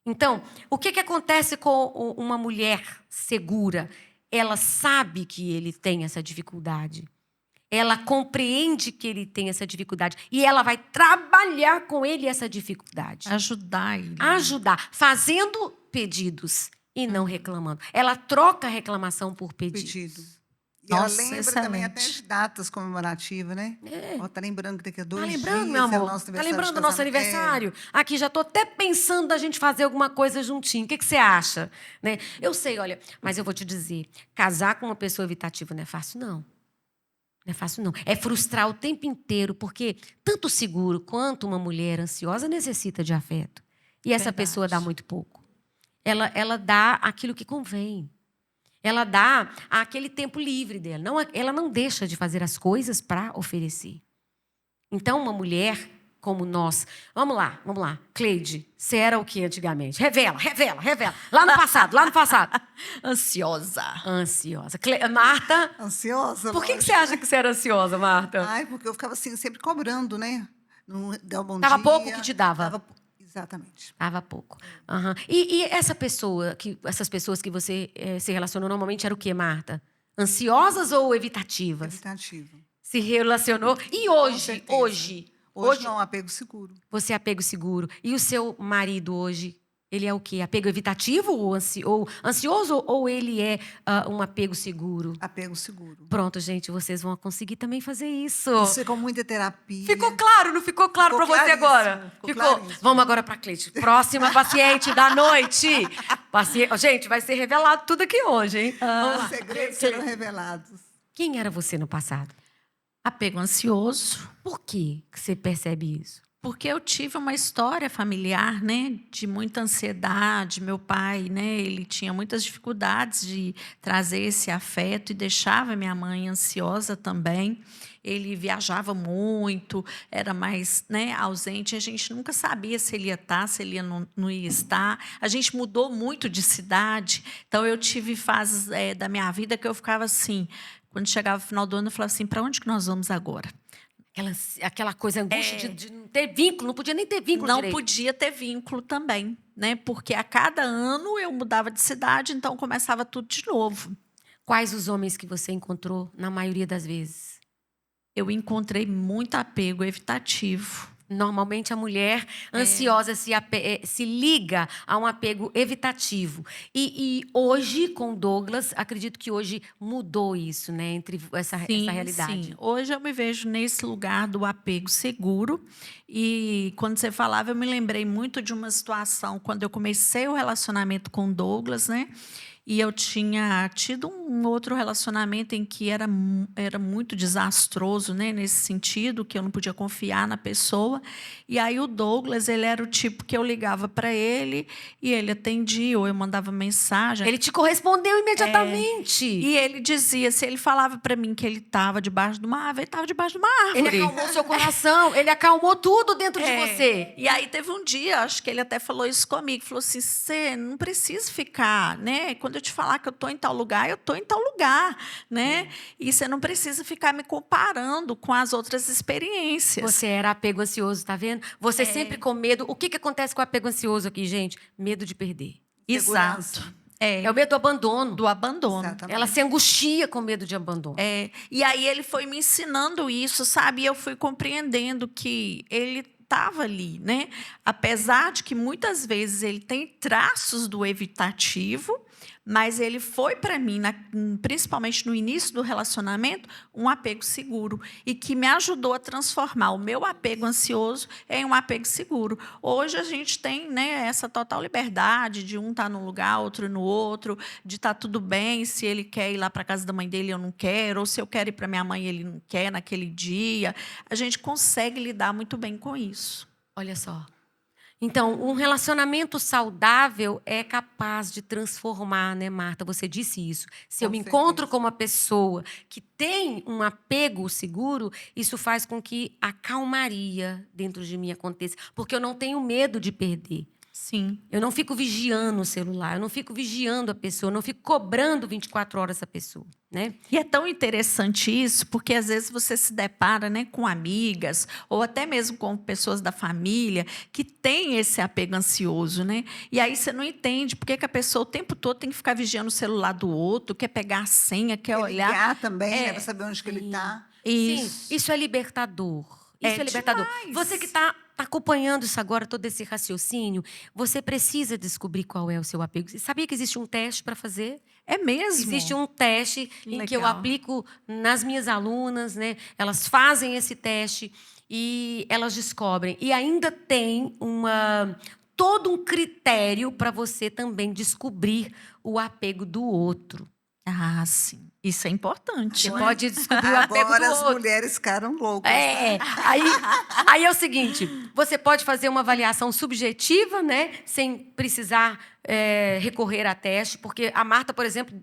Então, o que acontece com uma mulher segura? Ela sabe que ele tem essa dificuldade. Ela compreende que ele tem essa dificuldade. E ela vai trabalhar com ele essa dificuldade. Ajudar ele. Ajudar, fazendo pedidos e não reclamando. Ela troca a reclamação por pedidos. E ela lembra também até de datas comemorativas, né? Tá lembrando que daqui a 2 dias... Tá lembrando, meu amor? Tá lembrando do nosso aniversário? Aqui, já tô até pensando da gente fazer alguma coisa juntinho. O que você acha? Né? Eu sei, olha, mas eu vou te dizer, casar com uma pessoa evitativa não é fácil, não. Não é fácil, não. É frustrar o tempo inteiro, porque tanto o seguro quanto uma mulher ansiosa necessita de afeto. E essa Verdade. pessoa dá muito pouco. Ela dá aquilo que convém. Ela dá aquele tempo livre dela. Ela não deixa de fazer as coisas para oferecer. Então, uma mulher como nós... Vamos lá. Cleide, você era o que antigamente? Revela. Lá no passado. Ansiosa. Ansiosa. Marta, Ansiosa? por que você acha que você era ansiosa, Marta? Ai, porque eu ficava assim, sempre cobrando, né? Não dá um bom Tava dia. pouco que te dava. Exatamente. Tava pouco. Aham. E essas pessoas que você se relacionou normalmente era o quê, Marta? Ansiosas ou evitativas? Evitativo. Se relacionou. E Com hoje? certeza. Hoje não, apego seguro. Você é apego seguro. E o seu marido hoje? Ele é o quê? Apego evitativo ou ansioso ou ele é um apego seguro? Apego seguro. Pronto, gente, vocês vão conseguir também fazer isso. Isso ficou muita terapia. Ficou claro, não ficou claro para você agora? Ficou claríssimo. Vamos agora para a Cleide. Próxima paciente da noite. Gente, vai ser revelado tudo aqui hoje, hein? Vamos lá. Os segredos serão revelados. Quem era você no passado? Apego ansioso. Por que você percebe isso? Porque eu tive uma história familiar, né, de muita ansiedade. Meu pai, né, ele tinha muitas dificuldades de trazer esse afeto e deixava minha mãe ansiosa também. Ele viajava muito, era mais, né, ausente. A gente nunca sabia se ele ia estar, se ele não ia estar. A gente mudou muito de cidade. Então, eu tive fases da minha vida que eu ficava assim, quando chegava o final do ano, eu falava assim, para onde que nós vamos agora? Aquela coisa, angústia de não ter vínculo, não podia nem ter vínculo Não direito. podia ter vínculo também, né? Porque a cada ano eu mudava de cidade, então começava tudo de novo. Quais os homens que você encontrou na maioria das vezes? Eu encontrei muito apego evitativo. Normalmente a mulher ansiosa se liga a um apego evitativo. E hoje, com Douglas, acredito que hoje mudou isso, né? Entre essa realidade. Sim. Hoje eu me vejo nesse lugar do apego seguro. E quando você falava, eu me lembrei muito de uma situação quando eu comecei o relacionamento com Douglas, né? E eu tinha tido um outro relacionamento em que era muito desastroso, né? Nesse sentido, que eu não podia confiar na pessoa. E aí o Douglas, ele era o tipo que eu ligava para ele e ele atendia, ou eu mandava mensagem. Ele te correspondeu imediatamente. E ele dizia, se ele falava para mim que ele estava debaixo de uma árvore, ele estava debaixo de uma árvore. Ele acalmou seu coração, ele acalmou tudo dentro de você. E aí teve um dia, acho que ele até falou isso comigo, falou assim, você não precisa ficar, né? Quando eu te falar que eu estou em tal lugar, eu estou em tal lugar, né? E você não precisa ficar me comparando com as outras experiências. Você era apego ansioso, tá vendo? Você sempre com medo. O que acontece com o apego ansioso aqui, gente? Medo de perder. Exato. É o medo do abandono. Do abandono. Exatamente. Ela se angustia com medo de abandono. E aí ele foi me ensinando isso, sabe? E eu fui compreendendo que ele estava ali, né? Apesar de que muitas vezes ele tem traços do evitativo, mas ele foi para mim, principalmente no início do relacionamento, um apego seguro e que me ajudou a transformar o meu apego ansioso em um apego seguro. Hoje a gente tem, né, essa total liberdade de um estar num lugar, outro no outro, de estar tudo bem, se ele quer ir lá para a casa da mãe dele, eu não quero, ou se eu quero ir para minha mãe, ele não quer naquele dia. A gente consegue lidar muito bem com isso. Olha só. Então, um relacionamento saudável é capaz de transformar, né, Marta? Você disse isso. Se eu me encontro com uma pessoa que tem um apego seguro, isso faz com que a calmaria dentro de mim aconteça. Porque eu não tenho medo de perder. Sim. Eu não fico vigiando o celular, eu não fico vigiando a pessoa, eu não fico cobrando 24 horas essa pessoa, né? E é tão interessante isso, porque às vezes você se depara, né, com amigas ou até mesmo com pessoas da família que têm esse apego ansioso, né? E aí você não entende por que a pessoa o tempo todo tem que ficar vigiando o celular do outro, quer pegar a senha, quer olhar. Ligar também, né, para saber onde que ele está. Sim, isso é libertador. Isso é libertador. Demais. Você que está acompanhando isso agora, todo esse raciocínio, você precisa descobrir qual é o seu apego. Você sabia que existe um teste para fazer? É mesmo? Existe um teste em que eu Legal. aplico nas minhas alunas, né? Elas fazem esse teste e elas descobrem. E ainda tem todo um critério para você também descobrir o apego do outro. Ah, sim. Isso é importante. Você Né? pode descobrir o apego Agora do as outro. mulheres ficaram loucas. Aí é o seguinte, você pode fazer uma avaliação subjetiva, né, sem precisar recorrer a teste, porque a Marta, por exemplo,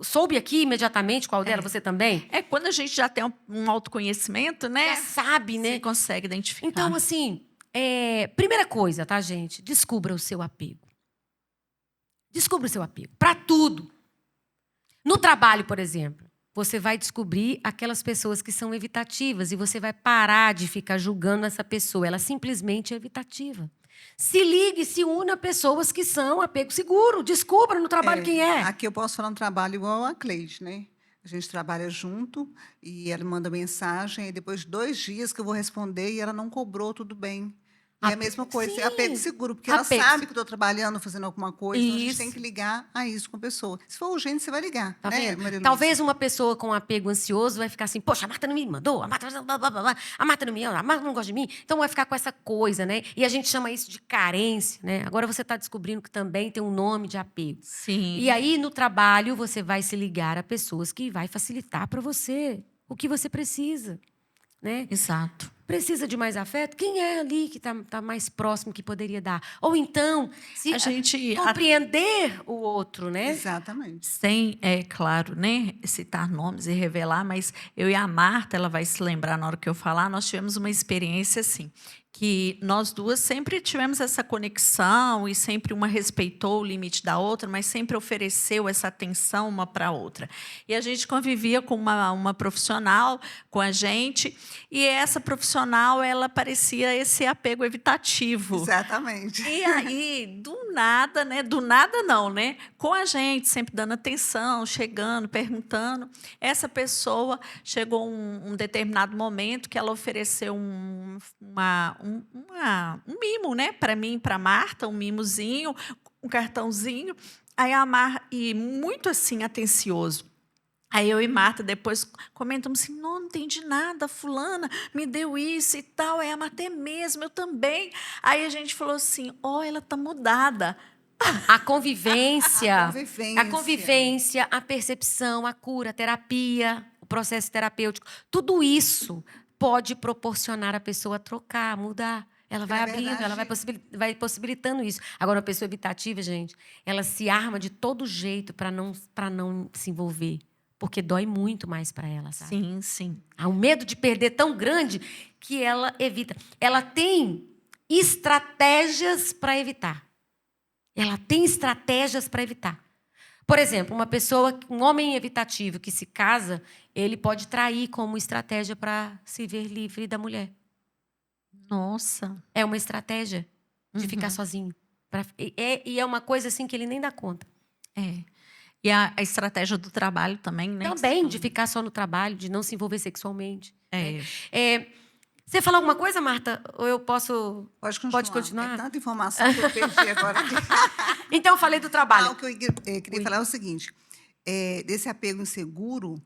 soube aqui imediatamente qual dela, você também? Quando a gente já tem um autoconhecimento, né? Já sabe, né? Você consegue identificar. Então, assim, primeira coisa, tá, gente? Descubra o seu apego. Descubra o seu apego. Para tudo. No trabalho, por exemplo, você vai descobrir aquelas pessoas que são evitativas e você vai parar de ficar julgando essa pessoa. Ela simplesmente é evitativa. Se ligue, se una a pessoas que são apego seguro. Descubra no trabalho quem é. Aqui eu posso falar um trabalho igual a Cleide, né? A gente trabalha junto e ela manda mensagem e depois de 2 dias que eu vou responder e ela não cobrou, tudo bem. E é a mesma coisa, sim. é apego seguro, porque Apego. ela sabe que eu estou trabalhando, fazendo alguma coisa, então a gente Isso. tem que ligar a isso com a pessoa. Se for urgente, você vai ligar, Tá né, vendo? Maria Luísa? Talvez uma pessoa com apego ansioso vai ficar assim, poxa, a Marta não me mandou, a Marta não me ama, a Marta não gosta de mim. Então vai ficar com essa coisa, né? E a gente chama isso de carência, né? Agora você está descobrindo que também tem um nome de apego. Sim. E aí, no trabalho, você vai se ligar a pessoas que vai facilitar para você o que você precisa, né? Exato. Precisa de mais afeto? Quem é ali que está mais próximo que poderia dar? Ou então, se A gente compreender o outro, né? Exatamente. sem, claro, né, citar nomes e revelar, mas eu e a Marta, ela vai se lembrar na hora que eu falar, nós tivemos uma experiência assim, que nós duas sempre tivemos essa conexão e sempre uma respeitou o limite da outra, mas sempre ofereceu essa atenção uma para a outra. E a gente convivia com uma profissional com a gente, e essa profissional, ela parecia esse apego evitativo. Exatamente. E aí, do nada, né? Do nada não, né? Com a gente, sempre dando atenção, chegando, perguntando. Essa pessoa chegou um determinado momento que ela ofereceu um mimo, né? Para mim e para Marta, um mimozinho, um cartãozinho. Aí a e muito assim, atencioso. Aí eu e Marta depois comentamos assim, não entendi nada, fulana me deu isso e tal. Aí a Marta, é mesmo, eu também. Aí a gente falou assim, ela tá mudada. A convivência, a percepção, a cura, a terapia, o processo terapêutico, tudo isso pode proporcionar a pessoa trocar, mudar. Ela vai abrindo, verdade, ela vai possibilitando isso. Agora, a pessoa evitativa, gente, ela se arma de todo jeito para não se envolver. Porque dói muito mais para ela, sabe? Sim, sim. Há um medo de perder tão grande que ela evita. Ela tem estratégias para evitar. Ela tem estratégias para evitar. Por exemplo, um homem evitativo que se casa, ele pode trair como estratégia para se ver livre da mulher. Nossa. É uma estratégia de ficar sozinho. E é uma coisa assim que ele nem dá conta. E a estratégia do trabalho também, né? Também, de ficar só no trabalho, de não se envolver sexualmente. É. Você falar alguma coisa, Marta? Ou eu posso... Pode continuar. É tanta informação que eu perdi agora. Então, eu falei do trabalho. O que eu queria falar é o seguinte. Desse apego inseguro,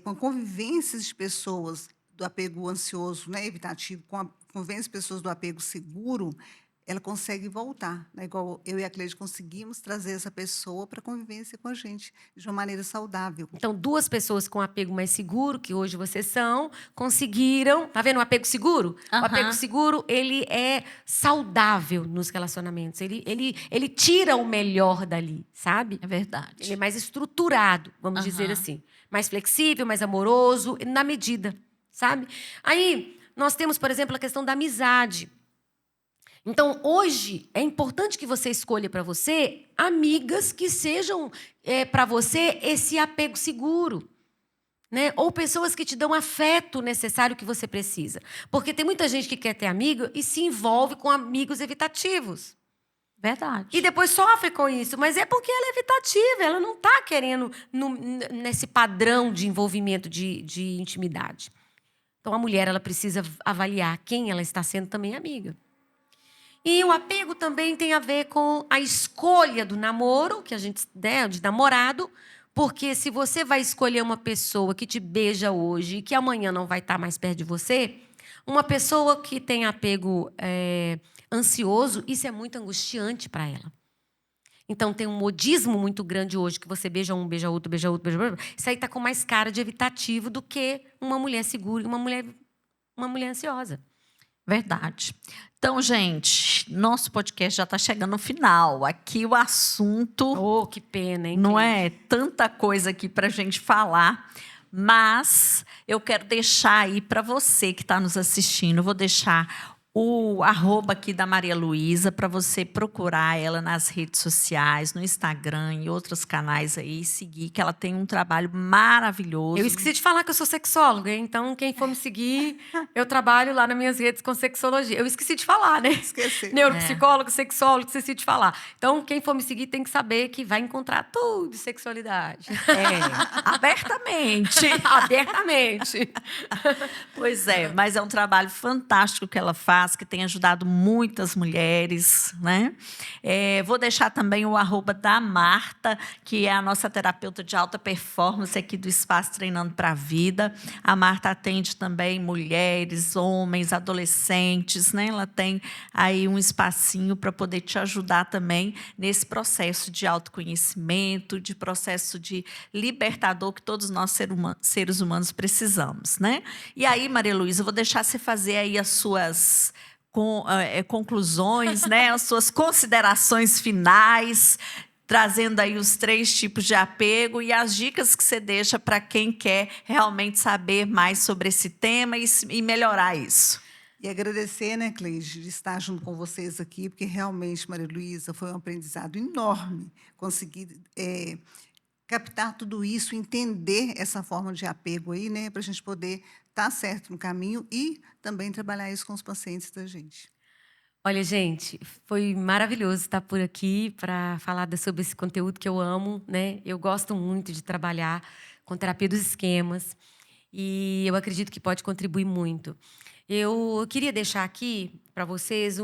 com a convivência de pessoas do apego ansioso, né, evitativo, com a convivência de pessoas do apego seguro, ela consegue voltar, né? Igual eu e a Cleide conseguimos trazer essa pessoa para a convivência com a gente, de uma maneira saudável. Então, 2 pessoas com apego mais seguro, que hoje vocês são, conseguiram... Tá vendo o apego seguro? O apego seguro, ele é saudável nos relacionamentos. Ele tira o melhor dali, sabe? É verdade. Ele é mais estruturado, vamos dizer assim. Mais flexível, mais amoroso, na medida, sabe? Aí, nós temos, por exemplo, a questão da amizade. Então, hoje, é importante que você escolha para você amigas que sejam para você esse apego seguro. Né? Ou pessoas que te dão afeto necessário que você precisa. Porque tem muita gente que quer ter amigo e se envolve com amigos evitativos. Verdade. E depois sofre com isso. Mas é porque ela é evitativa, ela não está querendo nesse padrão de envolvimento de intimidade. Então, a mulher ela precisa avaliar quem ela está sendo também amiga. E o apego também tem a ver com a escolha do namoro, que a gente de namorado, porque se você vai escolher uma pessoa que te beija hoje e que amanhã não vai estar mais perto de você, uma pessoa que tem apego ansioso, isso é muito angustiante para ela. Então, tem um modismo muito grande hoje, que você beija um, beija outro, beija outro, beija outro. Isso aí está com mais cara de evitativo do que uma mulher segura e uma mulher ansiosa. Verdade. Então, gente, nosso podcast já está chegando no final. Aqui o assunto... Oh, que pena, hein? Não é tanta coisa aqui para a gente falar, mas eu quero deixar aí para você que está nos assistindo, eu vou deixar o @, aqui da Maria Luísa, para você procurar ela nas redes sociais, no Instagram e outros canais aí, seguir, que ela tem um trabalho maravilhoso. Eu esqueci de falar que eu sou sexóloga, então quem for me seguir, eu trabalho lá nas minhas redes com sexologia. Eu esqueci de falar, né? Esqueci. Neuropsicólogo, sexólogo, esqueci de falar. Então, quem for me seguir tem que saber que vai encontrar tudo de sexualidade. Abertamente. Abertamente. Pois é, mas é um trabalho fantástico que ela faz, que tem ajudado muitas mulheres, né? Vou deixar também o @ da Marta, que é a nossa terapeuta de alta performance aqui do Espaço Treinando para a Vida. A Marta atende também mulheres, homens, adolescentes, né? Ela tem aí um espacinho para poder te ajudar também nesse processo de autoconhecimento, de processo de libertador que todos nós seres humanos precisamos, né? E aí, Maria Luísa, eu vou deixar você fazer aí as suas conclusões, né? As suas considerações finais, trazendo aí os 3 tipos de apego e as dicas que você deixa para quem quer realmente saber mais sobre esse tema e melhorar isso. E agradecer, né, Cleide, de estar junto com vocês aqui, porque realmente, Maria Luísa, foi um aprendizado enorme conseguir captar tudo isso, entender essa forma de apego aí, né, para a gente poder estar certo no caminho e também trabalhar isso com os pacientes da gente. Olha, gente, foi maravilhoso estar por aqui para falar sobre esse conteúdo que eu amo, né? Eu gosto muito de trabalhar com terapia dos esquemas e eu acredito que pode contribuir muito. Eu queria deixar aqui para vocês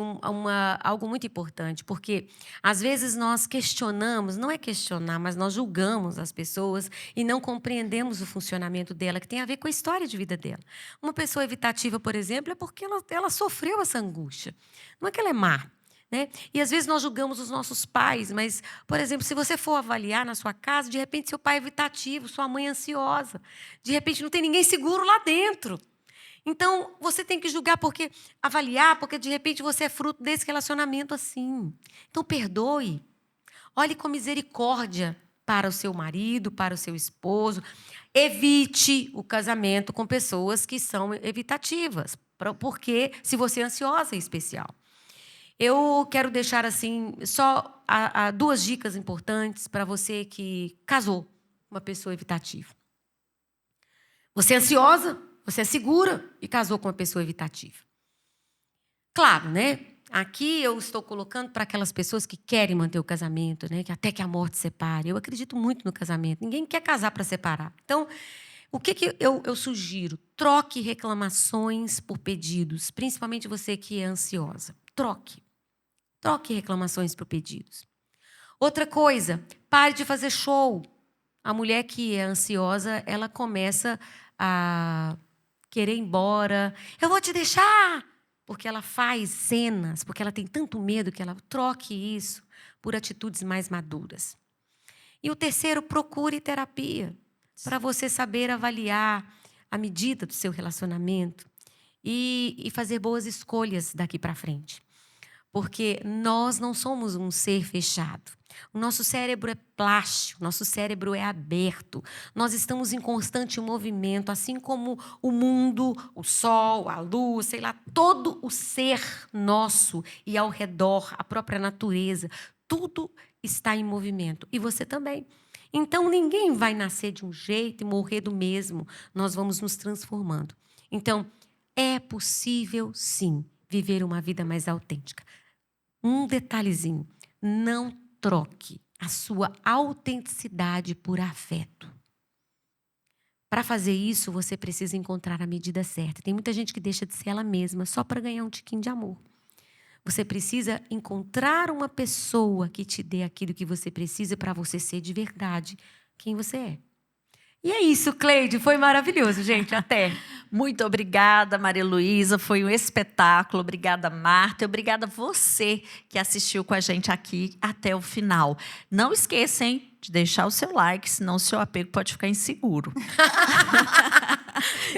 algo muito importante, porque às vezes nós questionamos, não é questionar, mas nós julgamos as pessoas e não compreendemos o funcionamento dela, que tem a ver com a história de vida dela. Uma pessoa evitativa, por exemplo, é porque ela sofreu essa angústia. Não é que ela é má, né? E às vezes nós julgamos os nossos pais, mas, por exemplo, se você for avaliar na sua casa, de repente seu pai é evitativo, sua mãe é ansiosa, de repente não tem ninguém seguro lá dentro. Então, você tem que avaliar, porque de repente você é fruto desse relacionamento assim. Então, perdoe. Olhe com misericórdia para o seu marido, para o seu esposo. Evite o casamento com pessoas que são evitativas, porque se você é ansiosa, é especial. Eu quero deixar assim só 2 dicas importantes para você que casou com uma pessoa evitativa. Você é ansiosa? Você é segura e casou com uma pessoa evitativa. Claro, né? Aqui eu estou colocando para aquelas pessoas que querem manter o casamento, né? Que até que a morte separe. Eu acredito muito no casamento. Ninguém quer casar para separar. Então, o que eu sugiro? Troque reclamações por pedidos, principalmente você que é ansiosa. Troque reclamações por pedidos. Outra coisa, pare de fazer show. A mulher que é ansiosa, ela começa a querer ir embora. Eu vou te deixar! Porque ela faz cenas, porque ela tem tanto medo que ela troque isso por atitudes mais maduras. E o terceiro, procure terapia, para você saber avaliar a medida do seu relacionamento e fazer boas escolhas daqui para frente. Porque nós não somos um ser fechado. O nosso cérebro é plástico, nosso cérebro é aberto. Nós estamos em constante movimento, assim como o mundo, o sol, a luz, sei lá, todo o ser nosso e ao redor, a própria natureza, tudo está em movimento. E você também. Então, ninguém vai nascer de um jeito e morrer do mesmo. Nós vamos nos transformando. Então, é possível, sim, viver uma vida mais autêntica. Um detalhezinho, não troque a sua autenticidade por afeto. Para fazer isso, você precisa encontrar a medida certa. Tem muita gente que deixa de ser ela mesma só para ganhar um tiquinho de amor. Você precisa encontrar uma pessoa que te dê aquilo que você precisa para você ser de verdade quem você é. E é isso, Cleide. Foi maravilhoso, gente. Até. Muito obrigada, Maria Luísa. Foi um espetáculo. Obrigada, Marta. E obrigada a você que assistiu com a gente aqui até o final. Não esqueça, hein, de deixar o seu like, senão o seu apego pode ficar inseguro.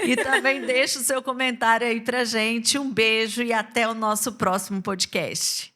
E também deixa o seu comentário aí pra gente. Um beijo e até o nosso próximo podcast.